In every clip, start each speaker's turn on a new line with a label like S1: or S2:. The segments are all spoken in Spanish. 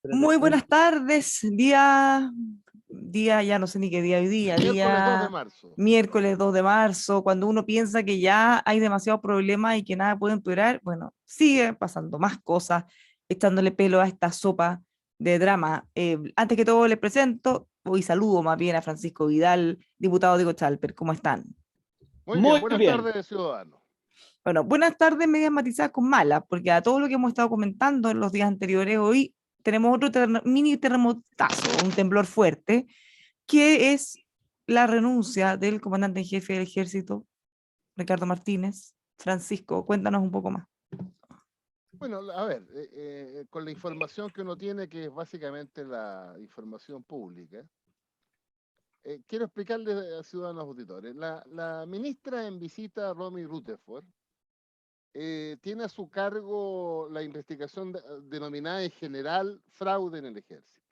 S1: Muy buenas tardes, día ya no sé ni qué día hoy día,
S2: Miércoles 2 de marzo.
S1: Miércoles 2 de marzo, cuando uno piensa que ya hay demasiados problemas y que nada puede empeorar, bueno, sigue pasando más cosas, echándole pelo a esta sopa de drama. Antes que todo les presento, y saludo más bien a Francisco Vidal, diputado de Cochalper, ¿cómo están?
S2: Muy bien, buenas tardes, ciudadanos.
S1: Bueno, buenas tardes medias matizadas con malas, porque a todo lo que hemos estado comentando en los días anteriores, hoy tenemos otro mini terremotazo, un temblor fuerte, que es la renuncia del comandante en jefe del ejército, Ricardo Martínez. Francisco, cuéntanos un poco más.
S2: Bueno, a ver, con la información que uno tiene, que es básicamente la información pública, quiero explicarle a ciudadanos auditores. La ministra en visita, Romy Rutherford, tiene a su cargo la investigación denominada en general fraude en el ejército.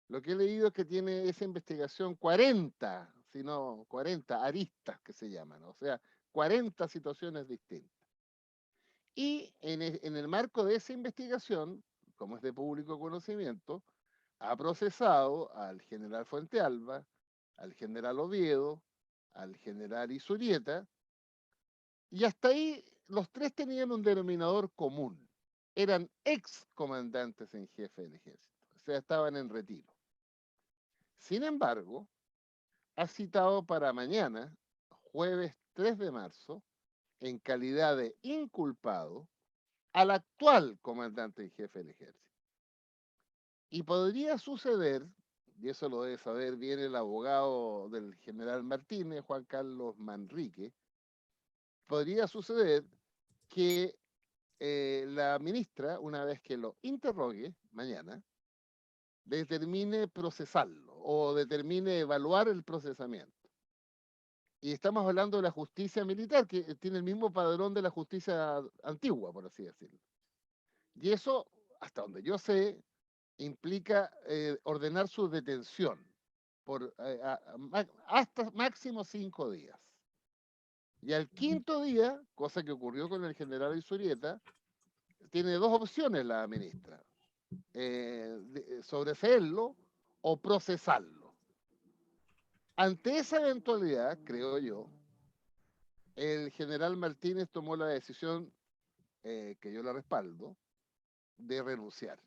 S2: Lo que he leído es que tiene esa investigación 40, si no 40 aristas que se llaman, o sea, 40 situaciones distintas. Y en el marco de esa investigación, como es de público conocimiento, ha procesado al general Fuentealba, al general Oviedo, al general Isurieta, y hasta ahí los tres tenían un denominador común. Eran ex comandantes en jefe del ejército, o sea, estaban en retiro. Sin embargo, ha citado para mañana, jueves 3 de marzo, en calidad de inculpado, al actual comandante en jefe del ejército. Y podría suceder, y eso lo debe saber bien el abogado del general Martínez, Juan Carlos Manrique, podría suceder que la ministra, una vez que lo interrogue mañana, determine procesarlo o determine evaluar el procesamiento. Y estamos hablando de la justicia militar, que tiene el mismo padrón de la justicia antigua, por así decirlo. Y eso, hasta donde yo sé, implica ordenar su detención por hasta máximo 5 días. Y al quinto día, cosa que ocurrió con el general Isurieta, tiene dos opciones la ministra: sobreseerlo o procesarlo. Ante esa eventualidad, creo yo, el general Martínez tomó la decisión, que yo la respaldo, de renunciar.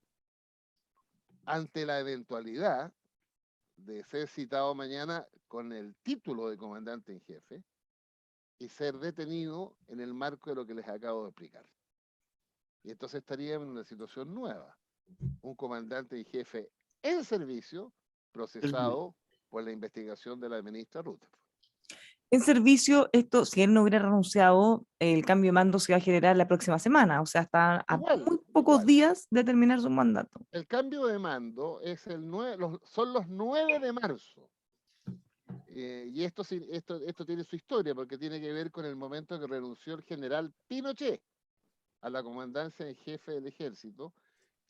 S2: Ante la eventualidad de ser citado mañana con el título de comandante en jefe y ser detenido en el marco de lo que les acabo de explicar. Y entonces estaría en una situación nueva. Un comandante en jefe en servicio procesado por la investigación de la ministra Rutherford.
S1: En servicio, esto, si él no hubiera renunciado, el cambio de mando se va a generar la próxima semana, o sea, está a muy pocos días de terminar su mandato.
S2: El cambio de mando es son los 9 de marzo. Y esto tiene su historia, porque tiene que ver con el momento que renunció el general Pinochet a la comandancia en jefe del ejército,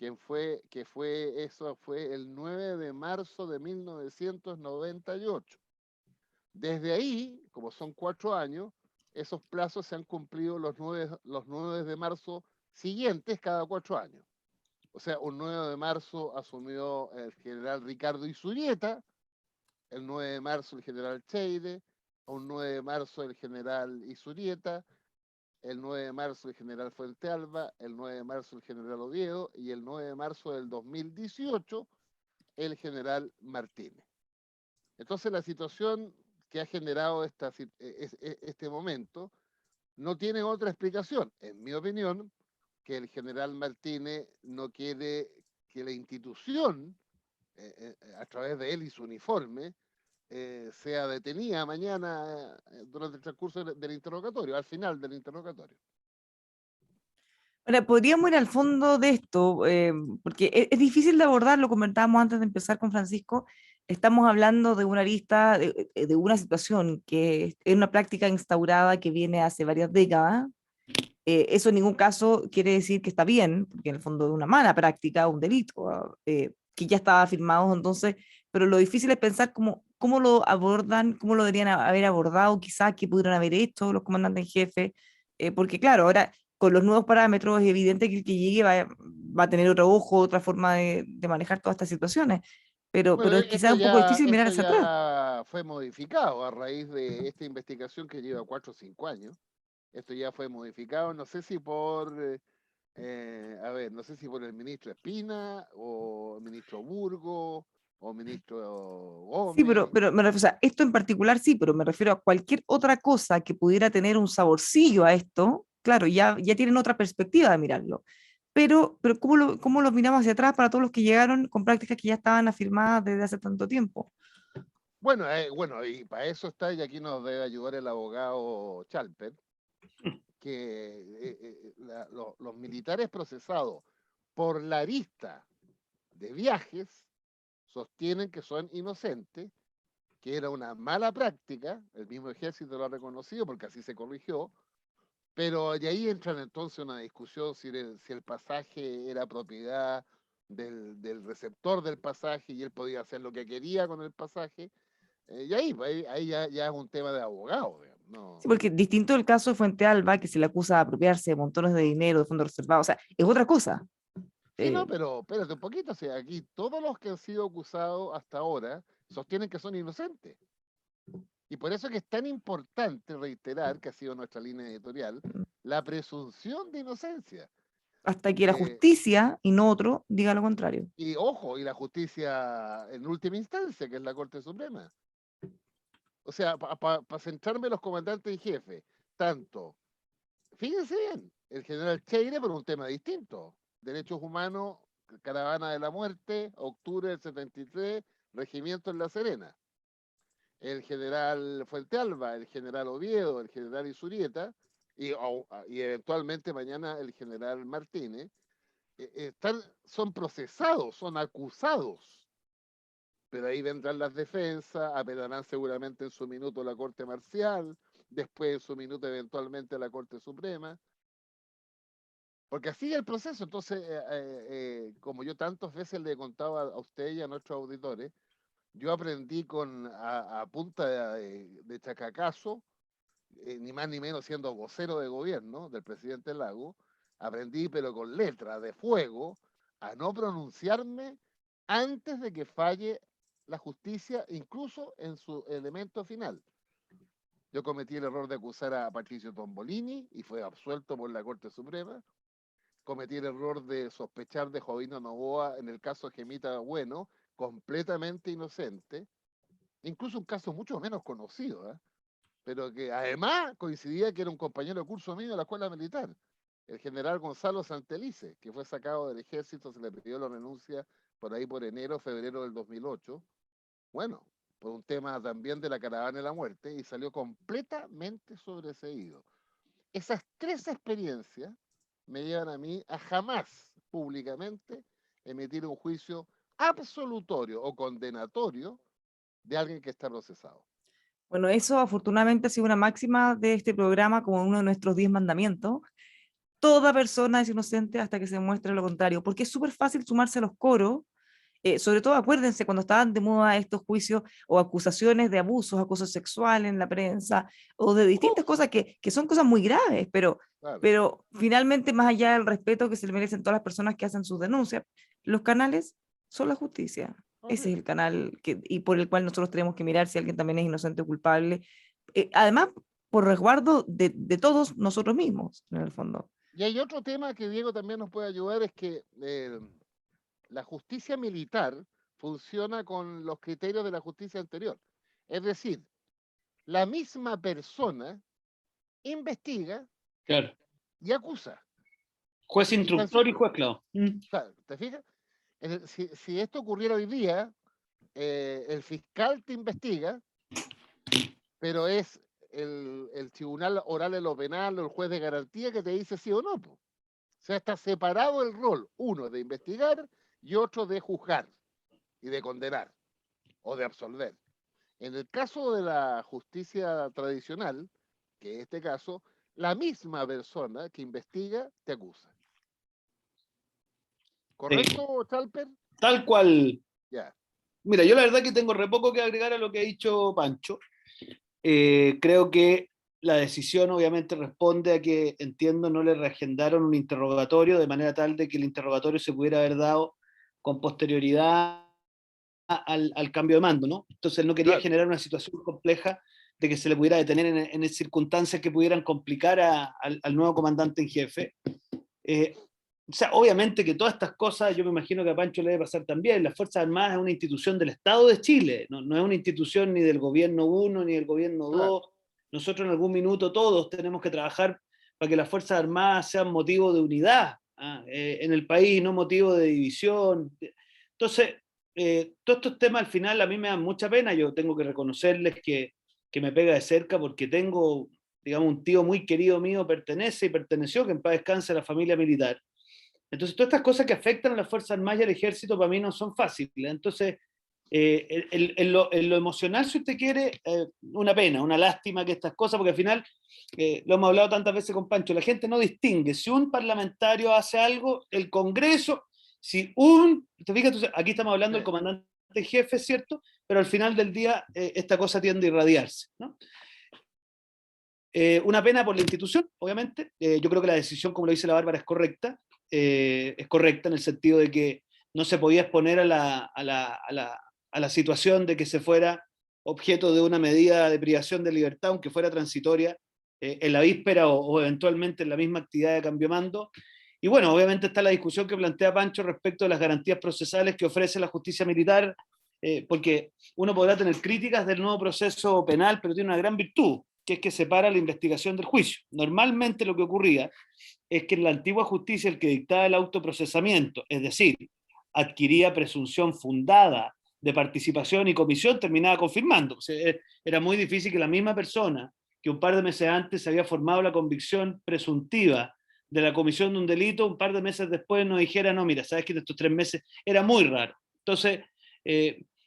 S2: eso fue el 9 de marzo de 1998. Desde ahí, como son 4 años, esos plazos se han cumplido los 9 de marzo siguientes cada 4 años. O sea, un 9 de marzo asumió el general Ricardo Isurieta, el 9 de marzo el general Cheire, un 9 de marzo el general Isurieta, el 9 de marzo el general Fuentealba, el 9 de marzo el general Oviedo y el 9 de marzo del 2018 el general Martínez. Entonces la situación que ha generado este momento no tiene otra explicación, en mi opinión, que el general Martínez no quiere que la institución, a través de él y su uniforme, sea detenida mañana durante el transcurso del interrogatorio, al final del interrogatorio.
S1: Ahora, podríamos ir al fondo de esto, porque es difícil de abordar, lo comentábamos antes de empezar con Francisco. Estamos hablando de una arista, de una situación que es una práctica instaurada que viene hace varias décadas. Eso en ningún caso quiere decir que está bien, porque en el fondo es una mala práctica, un delito, que ya estaba firmado. Entonces, pero lo difícil es pensar cómo lo abordan, cómo lo deberían haber abordado, quizás qué pudieron haber hecho los comandantes en jefe, porque claro, ahora con los nuevos parámetros es evidente que el que llegue va a tener otro ojo, otra forma de manejar todas estas situaciones,
S2: Bueno,
S1: pero quizás es un poco difícil mirar
S2: esto
S1: hacia atrás.
S2: ya fue modificado a raíz de esta investigación que lleva 4 o 5 años. Esto ya fue modificado, no sé si por, a ver, no sé si por el ministro Espina o el ministro Burgo o ministro
S1: Sí,
S2: Gómez.
S1: pero o sea, esto en particular sí, pero me refiero a cualquier otra cosa que pudiera tener un saborcillo a esto, claro, ya tienen otra perspectiva de mirarlo. Pero ¿cómo lo miramos hacia atrás para todos los que llegaron con prácticas que ya estaban afirmadas desde hace tanto tiempo?
S2: Bueno, y para eso está, y aquí nos debe ayudar el abogado Chalper, que los militares procesados por la arista de viajes sostienen que son inocentes, que era una mala práctica, el mismo ejército lo ha reconocido porque así se corrigió, pero de ahí entra entonces una discusión si el pasaje era propiedad del receptor del pasaje y él podía hacer lo que quería con el pasaje. Y ahí ya es un tema de abogado, digamos,
S1: Sí,
S2: no.
S1: porque distinto el caso de Fuente Alba, que se le acusa de apropiarse de montones de dinero, de fondos reservados, o sea, es otra cosa.
S2: Sí, no,
S1: Eh,
S2: pero espérate un poquito, o sea, aquí todos los que han sido acusados hasta ahora sostienen que son inocentes. Y por eso es que es tan importante reiterar, que ha sido nuestra línea editorial, la presunción de inocencia.
S1: hasta que la
S2: Eh,
S1: justicia y no otro diga lo contrario.
S2: y ojo, y la justicia en última instancia, que es la Corte Suprema. O sea, para centrarme en los comandantes y jefes, tanto, fíjense bien, el general Cheire por un tema distinto, derechos humanos, caravana de la muerte, octubre del 73, regimiento en La Serena. El general Fuente Alba, el general Oviedo, el general Isurieta y eventualmente mañana el general Martínez, son procesados, son acusados, pero ahí vendrán las defensas, apelarán seguramente en su minuto la Corte Marcial, después en su minuto eventualmente la Corte Suprema, porque así es el proceso. Entonces, como yo tantas veces le contaba a usted y a nuestros auditores, yo aprendí a punta de chacacazo, ni más ni menos siendo vocero de gobierno del presidente Lago, aprendí, pero con letra de fuego, a no pronunciarme antes de que falle la justicia, incluso en su elemento final. Yo cometí el error de acusar a Patricio Tombolini y fue absuelto por la Corte Suprema. Cometí el error de sospechar de Jovino Novoa en el caso Gemita Bueno, completamente inocente. Incluso un caso mucho menos conocido, ¿eh? Pero que además coincidía que era un compañero de curso mío de la escuela militar, el general Gonzalo Santelice, que fue sacado del ejército, se le pidió la renuncia por ahí por enero, febrero del 2008, bueno, por un tema también de la caravana de la muerte, y salió completamente sobreseído. Esas tres experiencias me llevan a mí a jamás públicamente emitir un juicio absolutorio o condenatorio de alguien que está procesado.
S1: Bueno, eso afortunadamente ha sido una máxima de este programa como uno de nuestros 10 mandamientos. Toda persona es inocente hasta que se muestre lo contrario, porque es súper fácil sumarse a los coros, sobre todo acuérdense cuando estaban de moda estos juicios o acusaciones de abusos, acoso sexual en la prensa, o de distintas
S2: ¡Uf!
S1: cosas que son cosas muy graves,
S2: Claro.
S1: pero finalmente, más allá del respeto que se le merecen todas las personas que hacen sus denuncias, los canales son la justicia.
S2: No, sí.
S1: Ese es el canal y por el cual nosotros tenemos que mirar si alguien también es inocente o culpable. Además, por resguardo de todos nosotros mismos, en el fondo.
S2: Y hay otro tema que Diego también nos puede ayudar, es que la justicia militar funciona con los criterios de la justicia anterior. Es decir, la misma persona investiga
S3: Claro.
S2: y acusa.
S3: Juez
S2: Y tan
S3: instructor y juez claro.
S2: claro, ¿te fijas? Si esto ocurriera hoy día, el fiscal te investiga, pero es el tribunal oral en lo penal o el juez de garantía que te dice sí o no. Po. O sea, está separado el rol, uno de investigar y otro de juzgar y de condenar o de absolver. En el caso de la justicia tradicional, que en este caso, la misma persona que investiga te acusa.
S3: Sí.
S2: ¿Correcto, Chalper?
S3: Tal cual.
S2: Ya.
S3: Mira, yo la verdad que tengo re poco que agregar a lo que ha dicho Pancho. Creo que la decisión obviamente responde a que, entiendo, no le reagendaron un interrogatorio de manera tal de que el interrogatorio se pudiera haber dado con posterioridad al cambio de mando, ¿no? Entonces no quería
S2: Claro.
S3: generar una situación compleja de que se le pudiera detener en circunstancias que pudieran complicar al nuevo comandante en jefe. O sea, obviamente que todas estas cosas, yo me imagino que a Pancho le debe pasar también. Las Fuerzas Armadas es una institución del Estado de Chile, no es una institución ni del gobierno 1 ni del gobierno 2.
S2: Claro.
S3: Nosotros en algún minuto todos tenemos que trabajar para que las Fuerzas Armadas sean motivo de unidad en el país, no motivo de división. Entonces, todos estos temas al final a mí me dan mucha pena. Yo tengo que reconocerles que me pega de cerca porque tengo, digamos, un tío muy querido mío pertenece y perteneció, que en paz descanse, a la familia militar. Entonces, todas estas cosas que afectan a las Fuerzas Armadas y al Ejército para mí no son fáciles. Entonces, en lo emocional, si usted quiere, una pena, una lástima que estas cosas, porque al final, lo hemos hablado tantas veces con Pancho, la gente no distingue. Si un parlamentario hace algo, el Congreso, si te fijas, entonces, aquí estamos hablando del comandante en jefe, ¿cierto? Pero al final del día, esta cosa tiende a irradiarse, ¿no? Una pena por la institución, obviamente. Yo creo que la decisión, como lo dice la Bárbara, es correcta en el sentido de que no se podía exponer a la situación de que se fuera objeto de una medida de privación de libertad, aunque fuera transitoria, en la víspera o eventualmente en la misma actividad de cambio de mando. Y bueno, obviamente está la discusión que plantea Pancho respecto de las garantías procesales que ofrece la justicia militar, porque uno podrá tener críticas del nuevo proceso penal, pero tiene una gran virtud, que es que separa la investigación del juicio. Normalmente lo que ocurría es que en la antigua justicia el que dictaba el autoprocesamiento, es decir, adquiría presunción fundada de participación y comisión, terminaba confirmando. O sea, era muy difícil que la misma persona que un par de meses antes había formado la convicción presuntiva de la comisión de un delito, un par de meses después nos dijera, no, mira, sabes que en estos 3 meses era muy raro. Entonces,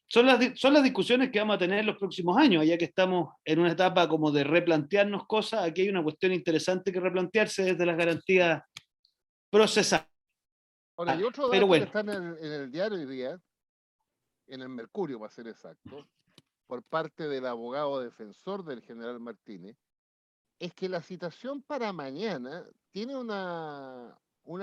S3: son las discusiones que vamos a tener en los próximos años, ya que estamos en una etapa como de replantearnos cosas. Aquí hay una cuestión interesante que replantearse desde las garantías procesales.
S2: Ahora, y otro
S3: Pero
S2: dato que
S3: bueno,
S2: está en el diario hoy día, en el Mercurio, para ser exacto, por parte del abogado defensor del general Martínez, es que la citación para mañana tiene una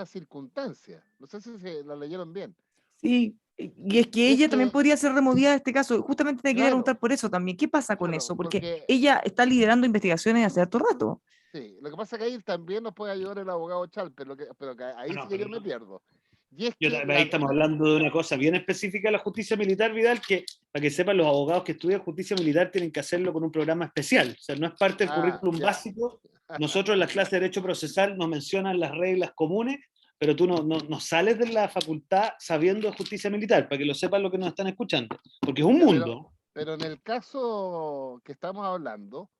S2: circunstancia. No sé si se la leyeron bien.
S1: Sí, y es que
S2: Y es
S1: ella también
S2: que,
S1: podría ser removida de este caso. Justamente te quería
S2: claro,
S1: preguntar por eso también. ¿Qué pasa con
S2: claro,
S1: eso? Porque
S2: porque
S1: ella está liderando investigaciones hace harto rato.
S2: sí, lo que pasa es que ahí también nos puede ayudar el abogado Chalper, pero que ahí sí
S3: no,
S2: que
S3: pero
S2: yo me pierdo. Y es
S3: yo,
S2: que
S3: ahí estamos hablando de una cosa bien específica de la justicia militar, Vidal, que para que sepan los abogados que estudian justicia militar tienen que hacerlo con un programa especial. O sea, no es parte del currículum
S2: ya.
S3: básico. Nosotros en la clase de Derecho Procesal nos mencionan las reglas comunes, pero tú no sales de la facultad sabiendo de justicia militar, para que lo sepan los que nos están escuchando, porque es un
S2: Ya,
S3: mundo.
S2: pero en el caso que estamos hablando,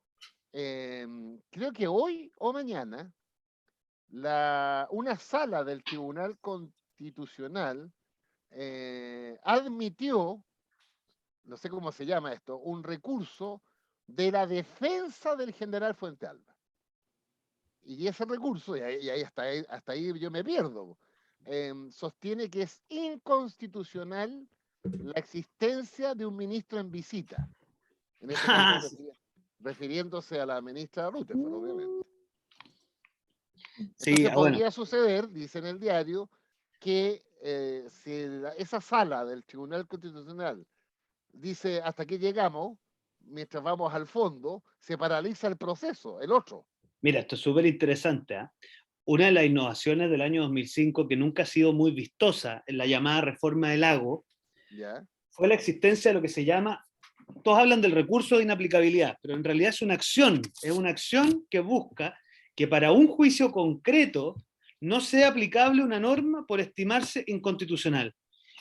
S2: creo que hoy o mañana, una sala del Tribunal Constitucional admitió, no sé cómo se llama esto, un recurso de la defensa del general Fuente Alba. Y ese recurso, y ahí hasta ahí yo me pierdo, sostiene que es inconstitucional la existencia de un ministro en visita. En este caso, refiriéndose a la ministra Rutherford, obviamente.
S3: Sí,
S2: Entonces
S3: bueno.
S2: podría suceder, dice en el diario, que si esa sala del Tribunal Constitucional dice hasta aquí llegamos, mientras vamos al fondo, se paraliza el proceso, el otro.
S3: Mira, esto es súper interesante. Una de las innovaciones del año 2005 que nunca ha sido muy vistosa en la llamada reforma del Lago
S2: ¿Ya?
S3: fue la existencia de lo que se llama, todos hablan del recurso de inaplicabilidad, pero en realidad es una acción que busca que para un juicio concreto no sea aplicable una norma por estimarse inconstitucional.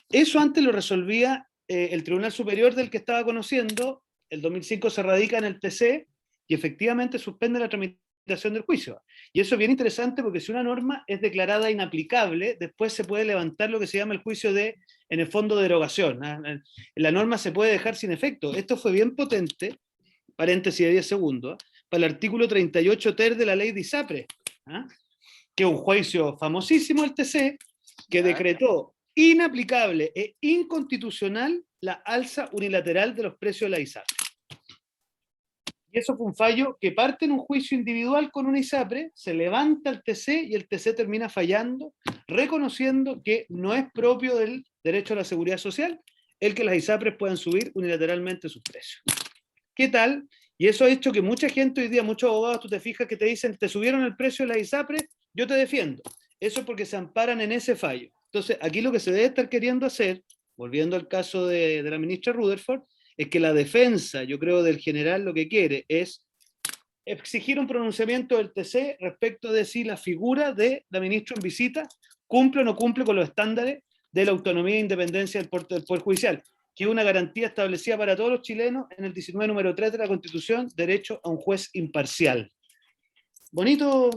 S3: Eso antes lo resolvía el Tribunal Superior del que estaba conociendo, el 2005 se radica en el TC y efectivamente suspende la tramitación del juicio. Y eso es bien interesante porque si una norma es declarada inaplicable, después se puede levantar lo que se llama el juicio de, en el fondo, derogación. La norma se puede dejar sin efecto. Esto fue bien potente, paréntesis de 10 segundos, para el artículo 38 ter de la ley de ISAPRE, que es un juicio famosísimo del TC, que
S2: ¿Ya?
S3: decretó inaplicable e inconstitucional la alza unilateral de los precios de la ISAPRE. Y eso fue un fallo que parte en un juicio individual con una ISAPRE, se levanta el TC y el TC termina fallando, reconociendo que no es propio del derecho a la seguridad social el que las ISAPRES puedan subir unilateralmente sus precios. ¿Qué tal? Y eso ha hecho que mucha gente hoy día, muchos abogados, tú te fijas que te dicen, te subieron el precio de la ISAPRE, yo te defiendo. Eso es porque se amparan en ese fallo. Entonces, aquí lo que se debe estar queriendo hacer, volviendo al caso de la ministra Rutherford, es que la defensa, yo creo, del general lo que quiere es exigir un pronunciamiento del TC respecto de si la figura de la ministra en visita cumple o no cumple con los estándares de la autonomía e independencia del Poder Judicial, que es una garantía establecida para todos los chilenos en el 19 número 3 de la Constitución, derecho a un juez imparcial. Bonito.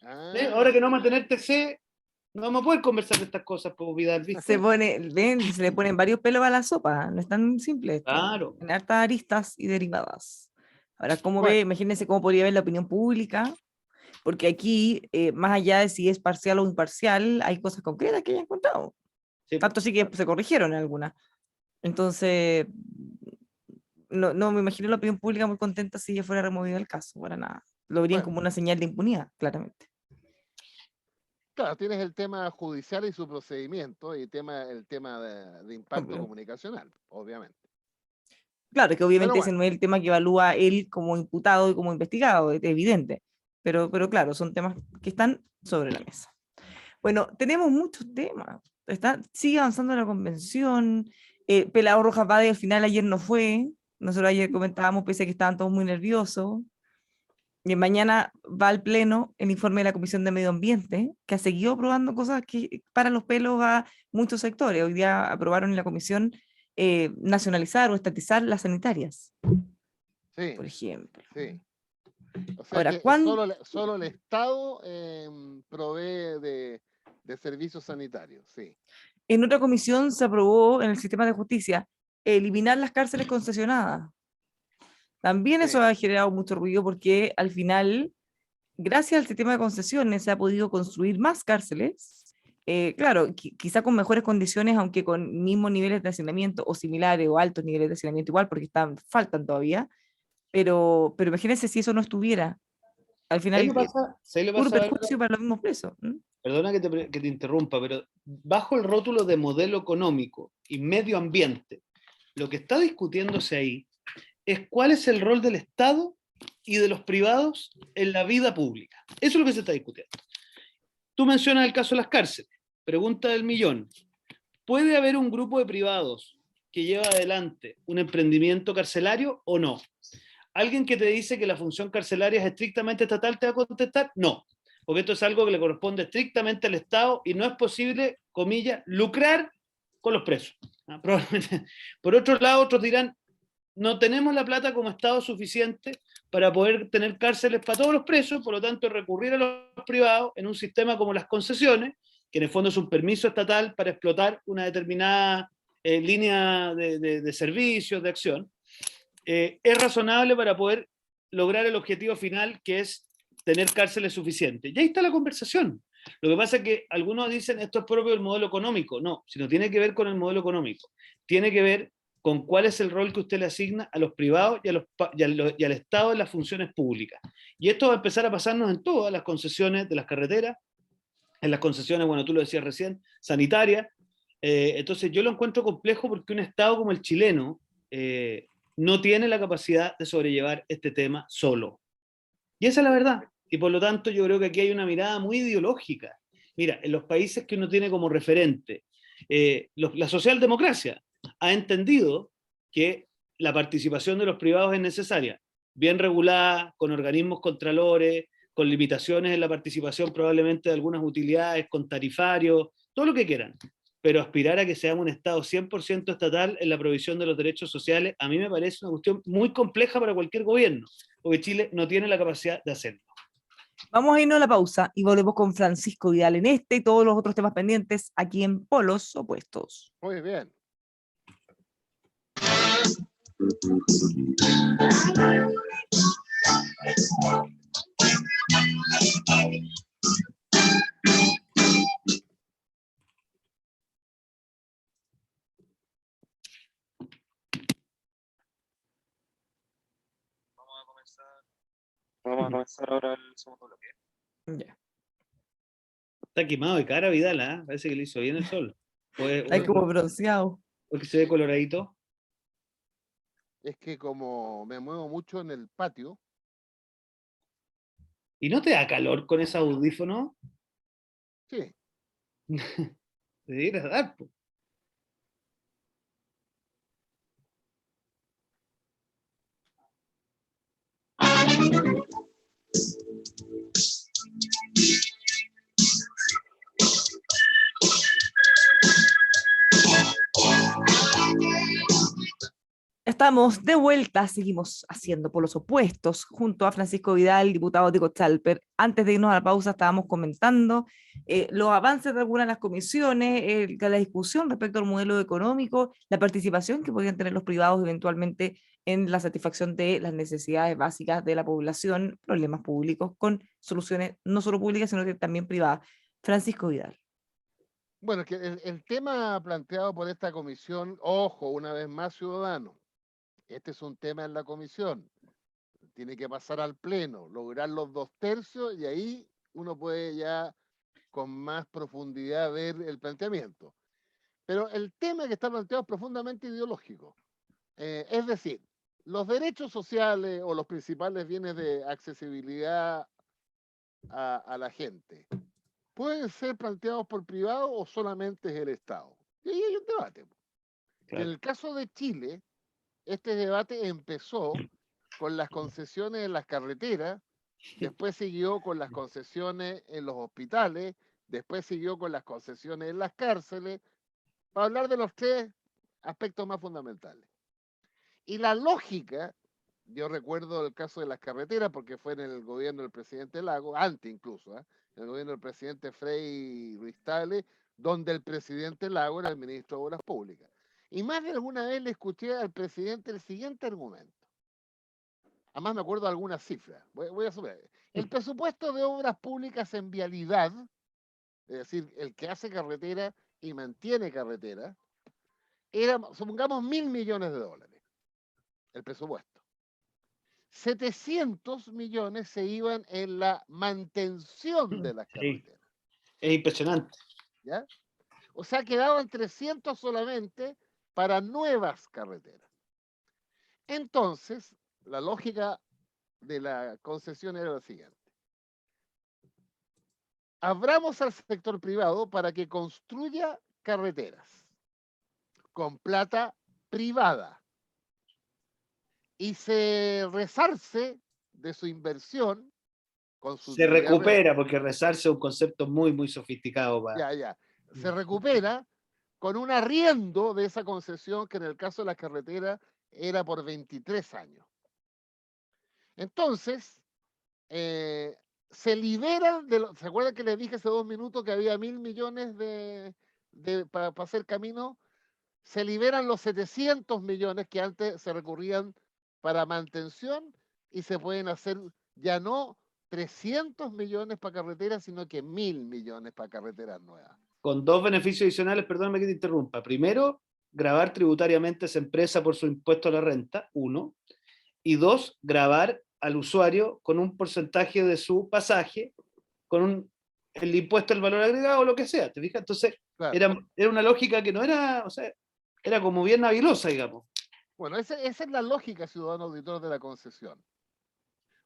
S3: Ahora que no vamos a tener TC, no vamos a poder conversar de estas cosas, pues, Vidal, ¿viste?
S1: Se le ponen varios pelos a la sopa, no es tan simple esto.
S3: Claro.
S1: En hartas aristas y derivadas. Ahora, ¿cómo
S2: Bueno.
S1: ve? Imagínense cómo podría ver la opinión pública, porque aquí, más allá de si es parcial o imparcial, hay cosas concretas que ya he encontrado.
S3: Sí.
S1: Tanto sí que se corrigieron en algunas. Entonces, no me imagino la opinión pública muy contenta si ya fuera removido el caso, para nada. Lo verían
S2: Bueno.
S1: como una señal de impunidad, claramente.
S2: Claro, tienes el tema judicial y su procedimiento y el tema de impacto
S1: Obvio.
S2: comunicacional, obviamente.
S1: Claro, que obviamente
S2: Pero
S1: ese
S2: bueno.
S1: no es el tema que evalúa él como imputado y como investigado, es evidente. Pero claro, son temas que están sobre la mesa. Bueno, tenemos muchos temas. Sigue avanzando la convención. Pelao Rojas Bade al final ayer no fue. Nosotros ayer comentábamos, pese a que estaban todos muy nerviosos. Y mañana va al pleno el informe de la Comisión de Medio Ambiente, que ha seguido aprobando cosas que para los pelos a muchos sectores. Hoy día aprobaron en la comisión nacionalizar o estatizar las sanitarias,
S2: Sí,
S1: por ejemplo.
S2: sí. O sea
S1: Ahora,
S2: que solo el Estado provee de servicios sanitarios, sí.
S1: en otra comisión se aprobó en el sistema de justicia eliminar las cárceles concesionadas. También eso
S2: Sí.
S1: ha generado mucho ruido porque al final, gracias al sistema de concesiones, se ha podido construir más cárceles. Claro, quizá con mejores condiciones, aunque con mismos niveles de hacinamiento o similares o altos niveles de hacinamiento igual, porque faltan todavía. Pero imagínense si eso no estuviera. Al final,
S3: ¿Sabes lo
S1: puro
S3: pasa,
S1: perjuicio para los mismos presos.
S3: Perdona que te interrumpa, pero bajo el rótulo de modelo económico y medio ambiente, lo que está discutiéndose ahí es cuál es el rol del Estado y de los privados en la vida pública. Eso es lo que se está discutiendo. Tú mencionas el caso de las cárceles. Pregunta del millón. ¿Puede haber un grupo de privados que lleva adelante un emprendimiento carcelario o no? ¿Alguien que te dice que la función carcelaria es estrictamente estatal te va a contestar? No, porque esto es algo que le corresponde estrictamente al Estado y no es posible, comillas, lucrar con los presos. Probablemente. Por otro lado, otros dirán, no tenemos la plata como Estado suficiente para poder tener cárceles para todos los presos, por lo tanto recurrir a los privados en un sistema como las concesiones, que en el fondo es un permiso estatal para explotar una determinada línea de servicios, de acción, es razonable para poder lograr el objetivo final, que es tener cárceles suficientes. Y ahí está la conversación. Lo que pasa es que algunos dicen esto es propio del modelo económico. No, si no tiene que ver con el modelo económico, tiene que ver con cuál es el rol que usted le asigna a los privados y al Estado en las funciones públicas. Y esto va a empezar a pasarnos en todas las concesiones de las carreteras, en las concesiones, bueno, tú lo decías recién, sanitarias. Entonces yo lo encuentro complejo porque un Estado como el chileno no tiene la capacidad de sobrellevar este tema solo. Y esa es la verdad. Y por lo tanto yo creo que aquí hay una mirada muy ideológica. Mira, en los países que uno tiene como referente, la socialdemocracia ha entendido que la participación de los privados es necesaria, bien regulada, con organismos contralores, con limitaciones en la participación probablemente de algunas utilidades, con tarifarios, todo lo que quieran. Pero aspirar a que seamos un Estado 100% estatal en la provisión de los derechos sociales, a mí me parece una cuestión muy compleja para cualquier gobierno, porque Chile no tiene la capacidad de hacerlo.
S1: Vamos a irnos a la pausa y volvemos con Francisco Vidal en este y todos los otros temas pendientes aquí en Polos Opuestos.
S2: Muy bien.
S4: Vamos a comenzar ahora el segundo bloque.
S1: Ya.
S3: Está quemado de cara Vidal, ¿ah? Parece que le hizo bien el sol.
S1: Hay como bronceado.
S3: Porque se ve coloradito.
S2: Es que como me muevo mucho en el patio,
S3: ¿Y no te da calor con ese audífono?
S2: sí.
S3: Te debieras dar, po.
S1: Estamos de vuelta, seguimos haciendo polos opuestos junto a Francisco Vidal, diputado de Cochalper. Antes de irnos a la pausa estábamos comentando los avances de algunas de las comisiones, la discusión respecto al modelo económico, la participación que podrían tener los privados eventualmente en la satisfacción de las necesidades básicas de la población, problemas públicos con soluciones no solo públicas, sino que también privadas. Francisco Vidal.
S2: Bueno, que el tema planteado por esta comisión, ojo, una vez más, ciudadano, este es un tema en la comisión, tiene que pasar al pleno, lograr los 2/3 y ahí uno puede ya con más profundidad ver el planteamiento. Pero el tema que está planteado es profundamente ideológico. Es decir, los derechos sociales o los principales bienes de accesibilidad a la gente, ¿pueden ser planteados por privado o solamente es el Estado? Y ahí hay un debate.
S3: Claro.
S2: En el caso de Chile, este debate empezó con las concesiones en las carreteras, después siguió con las concesiones en los hospitales, después siguió con las concesiones en las cárceles, para hablar de los 3 aspectos más fundamentales. Y la lógica, yo recuerdo el caso de las carreteras, porque fue en el gobierno del presidente Lago, antes incluso, en el gobierno del presidente Frei Ruiz-Tagle, donde el presidente Lago era el ministro de Obras Públicas. Y más de alguna vez le escuché al presidente el siguiente argumento. Además me acuerdo de algunas cifras. Voy a subir. El presupuesto de obras públicas en vialidad, es decir, el que hace carretera y mantiene carretera, era, supongamos, $1.000 millones, el presupuesto. 700 millones se iban en la mantención de las carreteras.
S3: Es impresionante.
S2: ¿Ya? O sea, quedaban 300 solamente para nuevas carreteras. Entonces, la lógica de la concesión era la siguiente. Abramos al sector privado para que construya carreteras con plata privada y se resarce de su inversión con su
S3: Se recupera, porque rezarse es un concepto muy, muy sofisticado.
S2: Se recupera con un arriendo de esa concesión que en el caso de las carreteras era por 23 años. Entonces, se liberan ¿se acuerdan que les dije hace 2 minutos que había 1.000 millones para hacer camino? Se liberan los 700 millones que antes se recurrían para mantención y se pueden hacer ya no 300 millones para carreteras, sino que 1.000 millones para carreteras nuevas.
S3: Con 2 beneficios adicionales, perdóname que te interrumpa. Primero, gravar tributariamente a esa empresa por su impuesto a la renta, 1. Y 2, gravar al usuario con un porcentaje de su pasaje, con el impuesto al valor agregado o lo que sea, ¿te fijas? Entonces,
S2: claro.
S3: era una lógica que no era, o sea, era como bien navilosa, digamos.
S2: Bueno, esa es la lógica, ciudadano auditor, de la concesión.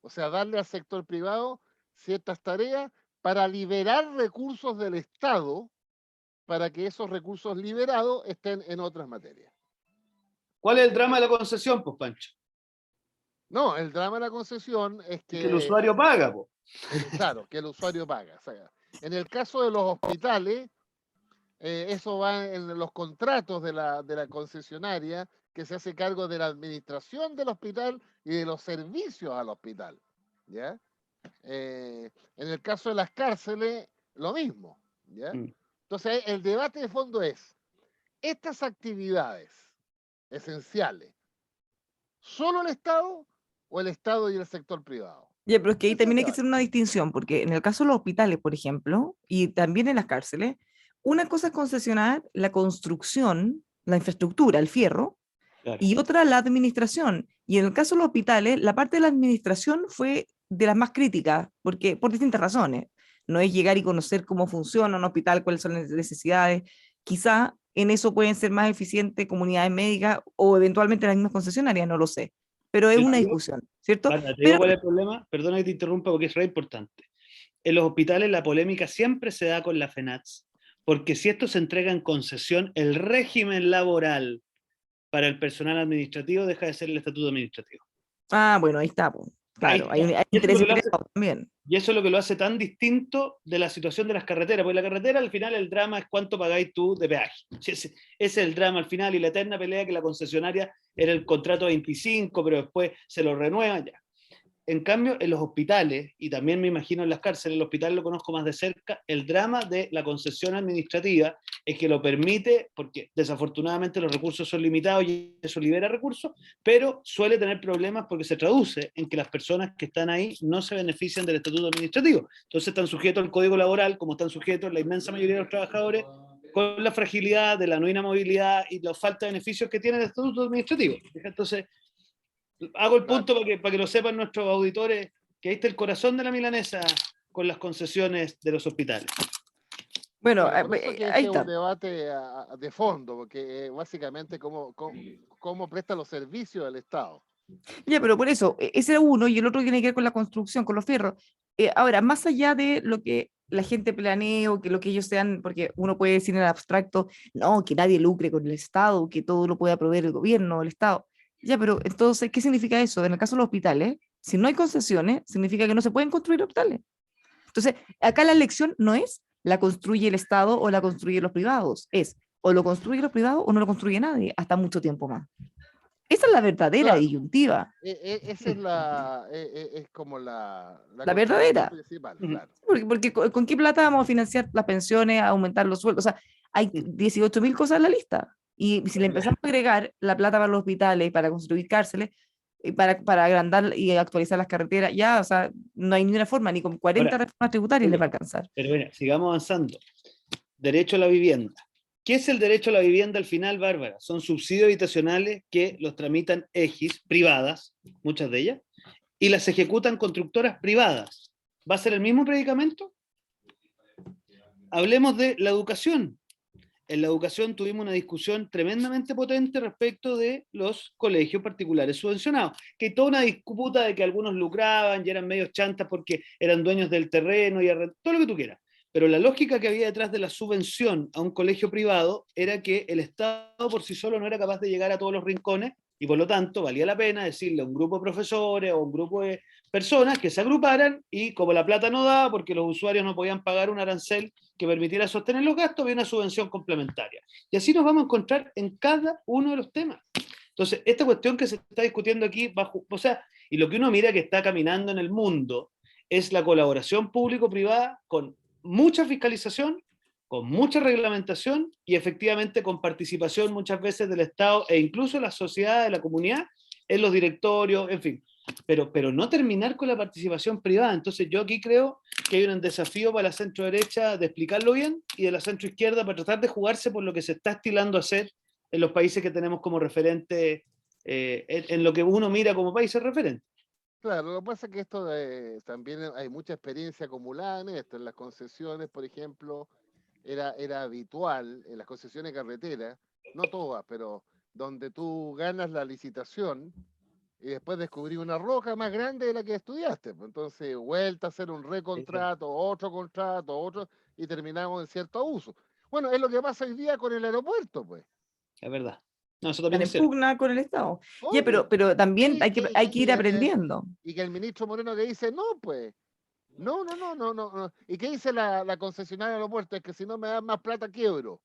S2: O sea, darle al sector privado ciertas tareas para liberar recursos del Estado, para que esos recursos liberados estén en otras materias.
S3: ¿Cuál es el drama de la concesión, pues, Pancho?
S2: No, el drama de la concesión es que
S3: el usuario paga, pues.
S2: Claro, que el usuario paga. O sea, en el caso de los hospitales, eso va en los contratos de la concesionaria, que se hace cargo de la administración del hospital y de los servicios al hospital. ¿Ya? En el caso de las cárceles, lo mismo. ¿Ya? Entonces, el debate de fondo es, estas actividades esenciales, ¿solo el Estado o el Estado y el sector privado?
S1: Ya, pero es que ahí también hay que hacer una distinción, porque en el caso de los hospitales, por ejemplo, y también en las cárceles, una cosa es concesionar la construcción, la infraestructura, el fierro, claro, y otra la administración. Y en el caso de los hospitales, la parte de la administración fue de las más críticas, porque por distintas razones. No es llegar y conocer cómo funciona un hospital, cuáles son las necesidades. Quizá en eso pueden ser más eficientes comunidades médicas o eventualmente las mismas concesionarias, no lo sé. Pero es
S3: Yo
S1: una
S3: te digo,
S1: discusión, ¿cierto?
S3: Bárbara, te digo
S1: Pero
S3: cuál es el problema, perdona que te interrumpa porque es re importante. En los hospitales la polémica siempre se da con la FENATS, porque si esto se entrega en concesión, el régimen laboral para el personal administrativo deja de ser el estatuto administrativo.
S1: bueno, ahí está, pues.
S3: Ahí
S1: Claro,
S3: está.
S1: hay
S3: Y eso es lo
S1: intereses
S3: que lo hace,
S1: creados también.
S3: y eso es lo que lo hace tan distinto de la situación de las carreteras, porque la carretera al final el drama es cuánto pagáis tú de peaje. Ese es el drama al final y la eterna pelea que la concesionaria era el contrato 25, pero después se lo renuevan ya. En cambio, en los hospitales, y también me imagino en las cárceles, el hospital lo conozco más de cerca, el drama de la concesión administrativa es que lo permite, porque desafortunadamente los recursos son limitados y eso libera recursos, pero suele tener problemas porque se traduce en que las personas que están ahí no se benefician del estatuto administrativo. Entonces están sujetos al código laboral, como están sujetos la inmensa mayoría de los trabajadores, con la fragilidad de la no inamovilidad y la falta de beneficios que tiene el estatuto administrativo. Entonces, hago el punto para que lo sepan nuestros auditores, que ahí está el corazón de la milanesa con las concesiones de los hospitales.
S1: Bueno,
S2: Por eso que
S1: ahí
S2: este es un
S1: está.
S2: debate de fondo, porque básicamente cómo presta los servicios del Estado.
S1: Ya, pero por eso, ese era uno y el otro tiene que ver con la construcción, con los fierros. Ahora, más allá de lo que la gente planee o que lo que ellos sean, porque uno puede decir en el abstracto, no, que nadie lucre con el Estado, que todo lo pueda proveer el gobierno, el Estado. Ya, pero entonces, ¿qué significa eso? En el caso de los hospitales, si no hay concesiones, significa que no se pueden construir hospitales. Entonces, acá la elección no es la construye el Estado o la construye los privados, es o lo construye los privados o no lo construye nadie, hasta mucho tiempo más. Esa es la verdadera
S2: Claro,
S1: disyuntiva,
S2: esa es como la
S1: la
S2: contradicción
S1: verdadera.
S2: principal,
S3: Ujú.
S2: claro.
S1: Porque ¿con qué plata vamos a financiar las pensiones, a aumentar los sueldos? O sea, hay 18.000 cosas en la lista. Y si le empezamos a agregar la plata para los hospitales, para construir cárceles, y para agrandar y actualizar las carreteras, ya, o sea, no hay ni una forma, ni con 40
S3: Ahora,
S1: reformas tributarias les va a
S3: oye,
S1: alcanzar.
S3: pero mira, sigamos avanzando. Derecho a la vivienda. ¿Qué es el derecho a la vivienda al final, Bárbara? Son subsidios habitacionales que los tramitan EGIs privadas, muchas de ellas, y las ejecutan constructoras privadas. ¿Va a ser el mismo predicamento? Hablemos de la educación. En la educación tuvimos una discusión tremendamente potente respecto de los colegios particulares subvencionados, que hay toda una disputa de que algunos lucraban y eran medios chantas porque eran dueños del terreno y todo lo que tú quieras. Pero la lógica que había detrás de la subvención a un colegio privado era que el Estado por sí solo no era capaz de llegar a todos los rincones y por lo tanto valía la pena decirle a un grupo de profesores o un grupo de personas que se agruparan y como la plata no daba porque los usuarios no podían pagar un arancel que permitiera sostener los gastos, había una subvención complementaria. Y así nos vamos a encontrar en cada uno de los temas. Entonces, esta cuestión que se está discutiendo aquí, o sea, y lo que uno mira que está caminando en el mundo es la colaboración público-privada con mucha fiscalización, con mucha reglamentación y efectivamente con participación muchas veces del Estado e incluso la sociedad, de la comunidad, en los directorios, en fin. Pero no terminar con la participación privada. Entonces yo aquí creo que hay un desafío para la centro derecha de explicarlo bien y de la centro izquierda para tratar de jugarse por lo que se está estilando hacer en los países que tenemos como referente, en lo que uno mira como países referentes.
S2: Claro, lo que pasa es que esto también hay mucha experiencia acumulada en esto. En las concesiones, por ejemplo, era habitual, en las concesiones carreteras, no todas, pero donde tú ganas la licitación y después descubrí una roca más grande de la que estudiaste. Pues entonces, vuelta a hacer un recontrato, otro contrato, otro, y terminamos en cierto abuso. Bueno, es lo que pasa hoy día con el aeropuerto, pues.
S3: Es verdad. No, eso
S1: Están
S3: también es
S1: en
S3: cierto.
S1: pugna con el Estado. Ya,
S2: Obvio.
S1: pero también
S2: Sí,
S1: hay que ir aprendiendo.
S2: y que el ministro Moreno que dice, no, pues, no. ¿Y qué dice la concesionaria del aeropuerto? Es que si no me dan más plata, quiebro.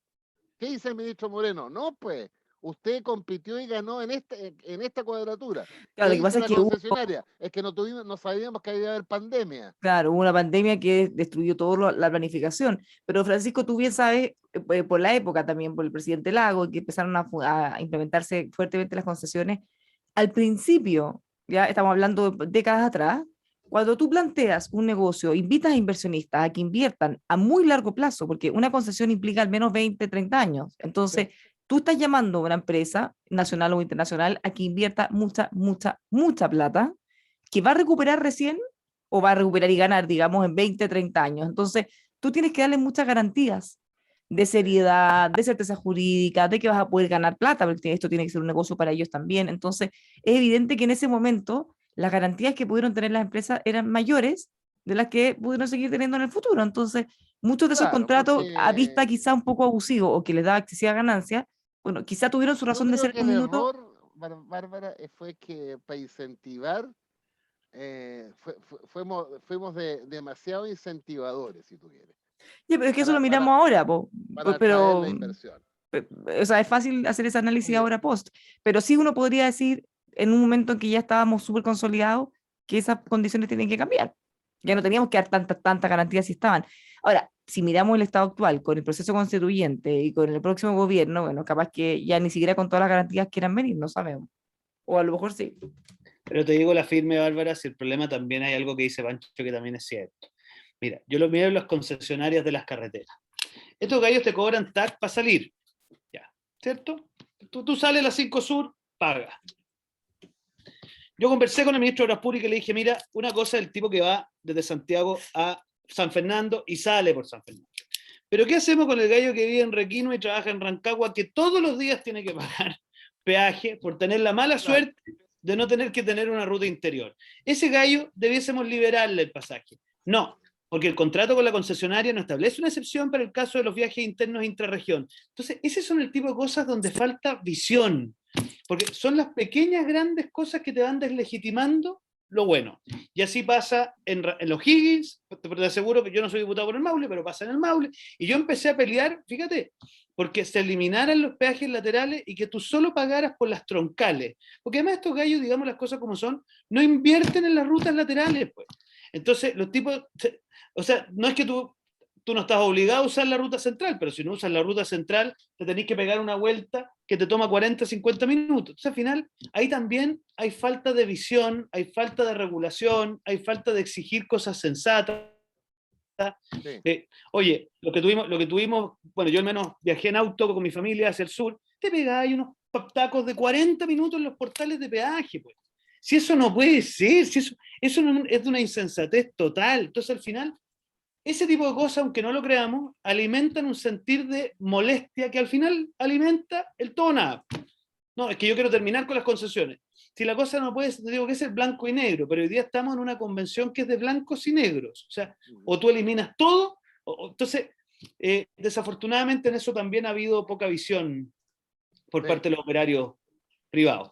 S2: ¿Qué dice el ministro Moreno? No, pues, usted compitió y ganó en esta cuadratura.
S1: Claro,
S2: ¿Qué
S1: lo que
S2: dice
S1: pasa es
S2: la
S1: que hubo,
S2: concesionaria? Es que no sabíamos que iba a haber pandemia.
S1: claro, hubo una pandemia que destruyó toda la planificación. Pero Francisco, tú bien sabes, por la época también, por el presidente Lago, que empezaron a implementarse fuertemente las concesiones, al principio, ya estamos hablando de décadas atrás, cuando tú planteas un negocio, invitas a inversionistas a que inviertan a muy largo plazo, porque una concesión implica al menos 20, 30 años. Entonces,
S2: Sí.
S1: tú estás llamando a una empresa nacional o internacional a que invierta mucha plata, que va a recuperar recién o va a recuperar y ganar, digamos, en 20, 30 años. Entonces, tú tienes que darle muchas garantías de seriedad, de certeza jurídica, de que vas a poder ganar plata, porque esto tiene que ser un negocio para ellos también. Entonces, es evidente que en ese momento las garantías que pudieron tener las empresas eran mayores de las que pudieron seguir teniendo en el futuro. Entonces, muchos de esos
S2: Claro,
S1: contratos a vista
S2: porque
S1: quizá un poco abusivos o que les daba excesiva ganancia, bueno, quizá tuvieron su
S2: yo
S1: razón de
S2: creo
S1: ser
S2: que
S1: en
S2: el
S1: un minuto.
S2: error, Bárbara, fue que para incentivar, fuimos demasiado incentivadores, si tú quieres,
S1: Ya, pero es que eso lo
S2: para,
S1: miramos
S2: para,
S1: ahora, po,
S2: para atraer
S1: pero
S2: la inversión.
S1: o sea, es fácil hacer ese análisis
S2: Oye,
S1: ahora post, pero sí uno podría decir en un momento en que ya estábamos súper consolidados que esas condiciones tienen que cambiar. Ya no
S2: claro,
S1: teníamos que dar tantas garantías si estaban. Ahora, si miramos el estado actual con el proceso constituyente y con el próximo gobierno, bueno, capaz que ya ni siquiera con todas las garantías quieran venir, no sabemos. O a lo mejor sí.
S3: Pero te digo la firme, Bárbara, si el problema también hay algo que dice Pancho que también es cierto. Mira, yo lo miro en las concesionarias de las carreteras. Estos gallos te cobran TAC para salir, ya, ¿cierto? Tú sales a las 5 Sur, pagas. Yo conversé con el ministro de Obras Públicas y le dije, mira, una cosa es el tipo que va desde Santiago a San Fernando y sale por San Fernando. Pero ¿qué hacemos con el gallo que vive en Requino y trabaja en Rancagua, que todos los días tiene que pagar peaje por tener la mala
S2: claro.
S3: suerte de no tener que tener una ruta interior? Ese gallo debiésemos liberarle el pasaje. No, porque el contrato con la concesionaria no establece una excepción para el caso de los viajes internos intrarregión. Entonces, ese son el tipo de cosas donde falta visión, porque son las pequeñas, grandes cosas que te van deslegitimando lo bueno. Y así pasa en los Higgins, te aseguro que yo no soy diputado por el Maule, pero pasa en el Maule, y yo empecé a pelear, fíjate, porque se eliminaran los peajes laterales y que tú solo pagaras por las troncales. Porque además estos gallos, digamos las cosas como son, no invierten en las rutas laterales, pues. Entonces, los tipos, o sea, no es que tú no estás obligado a usar la ruta central, pero si no usas la ruta central, te tenés que pegar una vuelta que te toma 40, 50 minutos. Entonces, al final, ahí también hay falta de visión, hay falta de regulación, hay falta de exigir cosas sensatas.
S2: Sí.
S3: Oye, lo que tuvimos, bueno, yo al menos viajé en auto con mi familia hacia el sur, te pegáis unos tacos de 40 minutos en los portales de peaje, pues. Si eso no puede ser, si eso no, es de una insensatez total. Entonces, al final, ese tipo de cosas, aunque no lo creamos, alimentan un sentir de molestia que al final alimenta el todo o nada. No, es que yo quiero terminar con las concesiones. Si la cosa no puede, te digo que es el blanco y negro, pero hoy día estamos en una convención que es de blancos y negros. O sea, o tú eliminas todo, entonces, desafortunadamente en eso también ha habido poca visión por
S2: Sí.
S3: parte de los operarios privados.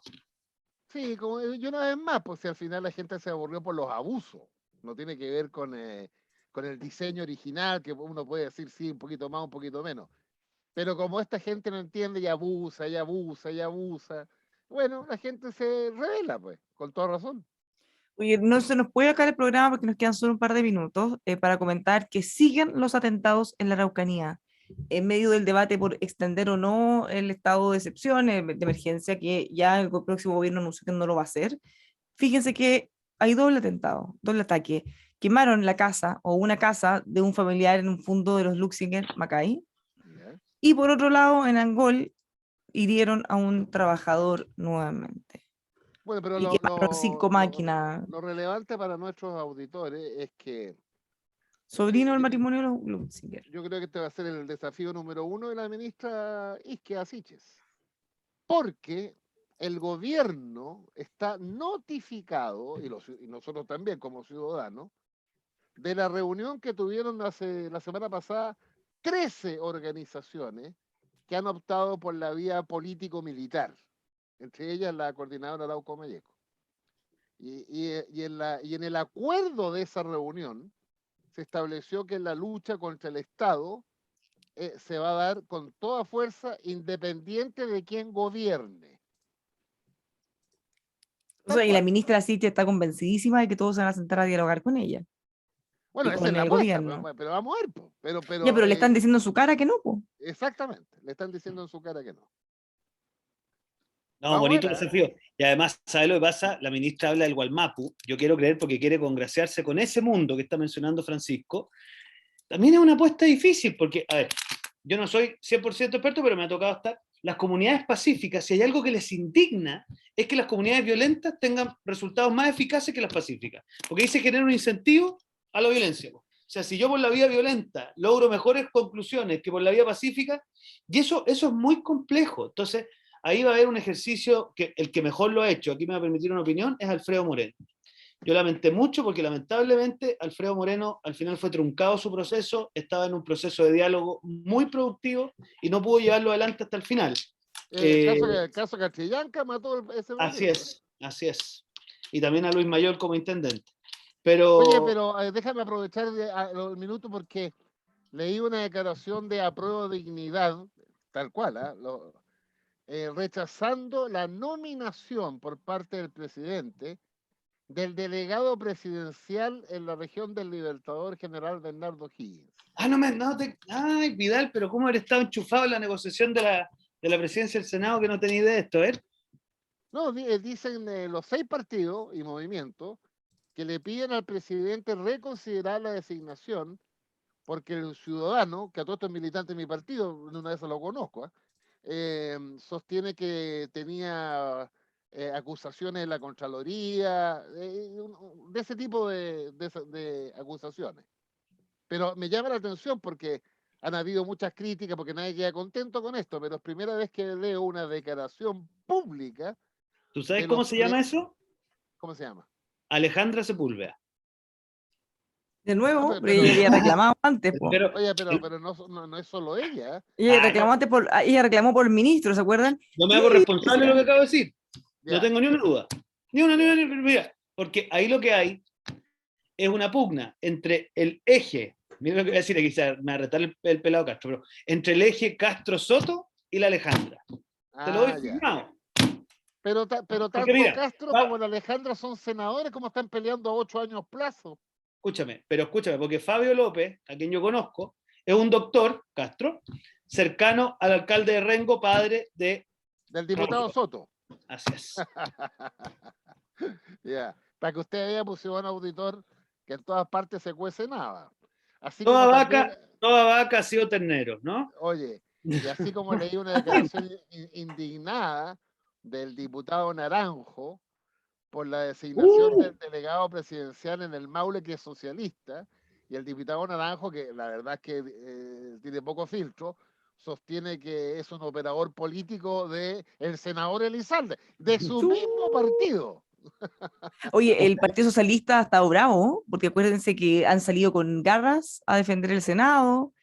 S2: Sí, como yo una vez más, pues si al final la gente se aburrió por los abusos, no tiene que ver con el diseño original, que uno puede decir sí, un poquito más, un poquito menos. Pero como esta gente no entiende y abusa, y abusa, y abusa, bueno, la gente se revela, pues, con toda razón.
S1: Oye, no se nos puede acabar el programa porque nos quedan solo un par de minutos para comentar que siguen los atentados en la Araucanía, en medio del debate por extender o no el estado de excepción, de emergencia, que ya el próximo gobierno anunció que no lo va a hacer. Fíjense que hay doble atentado, doble ataque. Quemaron la casa o una casa de un familiar en un fondo de los Luxinger, Macay.
S2: ¿Ya?
S1: Y por otro lado, en Angol, hirieron a un trabajador nuevamente.
S2: Bueno, pero
S1: Y quemaron 5 máquinas.
S2: lo relevante para nuestros auditores es que
S1: Sobrino del
S2: yo,
S1: matrimonio de los Luxinger.
S2: yo creo que este va a ser el desafío número uno de la ministra Isquia Siches, porque el gobierno está notificado, y nosotros también como ciudadanos, de la reunión que tuvieron la semana pasada 13 organizaciones que han optado por la vía político-militar, entre ellas la coordinadora Arauco Mayeco. Y en el acuerdo de esa reunión se estableció que la lucha contra el Estado se va a dar con toda fuerza, independiente de quién gobierne.
S1: O sea, y la ministra Siche está convencidísima de que todos se van a sentar a dialogar con ella
S2: Bueno,
S1: y
S2: esa es
S1: con
S2: la
S1: el
S2: apuesta,
S1: gobierno.
S2: pero vamos a ver, po.
S1: Ya, pero le están diciendo en su cara que no, po.
S2: Exactamente, le están diciendo en su cara que no.
S3: No,
S2: Vamos a
S3: bonito
S2: ver, ¿eh?
S3: desafío. Y además, ¿sabes lo que pasa? La ministra habla del Gualmapu. Yo quiero creer porque quiere congraciarse con ese mundo que está mencionando Francisco. También es una apuesta difícil porque, a ver, yo no soy 100% experto, pero me ha tocado estar las comunidades pacíficas, si hay algo que les indigna, es que las comunidades violentas tengan resultados más eficaces que las pacíficas. Porque ahí se genera un incentivo a la violencia. O sea, si yo por la vía violenta logro mejores conclusiones que por la vía pacífica, y eso es muy complejo. Entonces, ahí va a haber un ejercicio que el que mejor lo ha hecho, aquí me va a permitir una opinión, es Alfredo Moreno. Yo lamenté mucho porque lamentablemente Alfredo Moreno al final fue truncado su proceso, estaba en un proceso de diálogo muy productivo y no pudo llevarlo adelante hasta el final.
S2: El caso Castrillanca mató ese
S3: Así
S2: proceso.
S3: así es. Y también a Luis Mayor como intendente. Pero,
S2: Oye, pero déjame aprovechar los minutos porque leí una declaración de apruebo de dignidad, tal cual, rechazando la nominación por parte del presidente del delegado presidencial en la región del Libertador General Bernardo Higgins.
S3: ay, Vidal, pero ¿cómo haber estado enchufado en la negociación de la presidencia del Senado que no tenía idea de esto? A ver.
S2: No, dicen los 6 partidos y movimientos que le piden al presidente reconsiderar la designación porque el ciudadano, que a todos estos militantes de mi partido, una vez lo conozco, sostiene que tenía acusaciones de la Contraloría, de ese tipo de acusaciones. Pero me llama la atención porque han habido muchas críticas, porque nadie queda contento con esto, pero es primera vez que leo una declaración pública.
S3: ¿Tú sabes cómo se llama eso?
S2: ¿Cómo se llama?
S3: Alejandra Sepúlveda.
S1: De nuevo,
S2: Ah,
S1: pero ella había reclamado antes, po.
S2: Oye, pero no es solo ella.
S1: Ella reclamó antes ella reclamó por el ministro, ¿se acuerdan?
S3: No me hago responsable de lo que acabo de decir.
S2: Ya.
S3: No tengo ni una duda. Ni una. Mira, porque ahí lo que hay es una pugna entre el eje, mira lo que voy a decir aquí, me va a retar el pelado Castro, pero entre el eje Castro-Soto y la Alejandra. Te lo doy firmado.
S2: Pero tanto
S3: mira,
S2: Castro como la Alejandra son senadores, como están peleando a 8 años plazo.
S3: Escúchame, porque Fabio López, a quien yo conozco, es un doctor, Castro, cercano al alcalde de Rengo, padre del
S2: diputado Soto.
S3: Así es.
S2: Ya, para que usted vea, pues, ciudadano auditor, que en todas partes se cuece nada. Así
S3: toda
S2: como
S3: vaca ha sido ternero, ¿no?
S2: Oye, y así como leí una declaración indignada del diputado Naranjo por la designación del delegado presidencial en el Maule, que es socialista, y el diputado Naranjo, que la verdad es que tiene poco filtro, sostiene que es un operador político del senador Elizalde, de su mismo partido.
S1: Oye, el Partido Socialista ha estado bravo, porque acuérdense que han salido con garras a defender el Senado,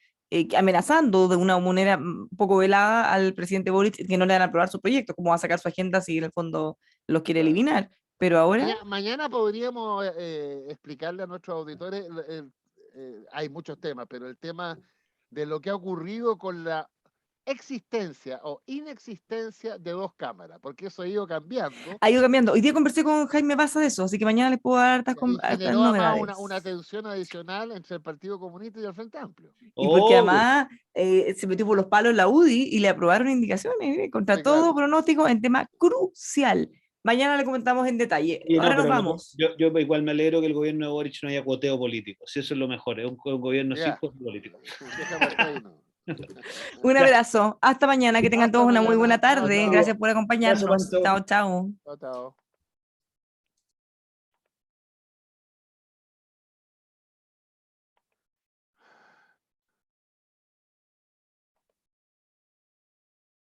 S1: amenazando de una manera un poco velada al presidente Boric que no le van a aprobar su proyecto, cómo va a sacar su agenda si en el fondo los quiere eliminar. Pero ahora...
S2: Mañana podríamos explicarle a nuestros auditores, hay muchos temas, pero el tema de lo que ha ocurrido con la existencia o inexistencia de 2 cámaras, porque eso ha ido cambiando.
S1: Ha ido cambiando. Hoy día conversé con Jaime Baza de eso, así que mañana les puedo dar hartas
S2: generó
S1: novedades.
S2: Además una tensión adicional entre el Partido Comunista y el Frente Amplio.
S1: Y porque además se metió por los palos la UDI y le aprobaron indicaciones contra todo pronóstico en tema crucial. Mañana le comentamos en detalle. Ahora nos vamos.
S3: Yo igual me alegro que el gobierno de Boric no haya cuoteo político. Si eso es lo mejor, es un gobierno sin cuoteo político.
S1: Un abrazo. Hasta mañana. Que tengan todos una muy buena tarde. Gracias por acompañarnos. Chao, chao.
S2: Chao.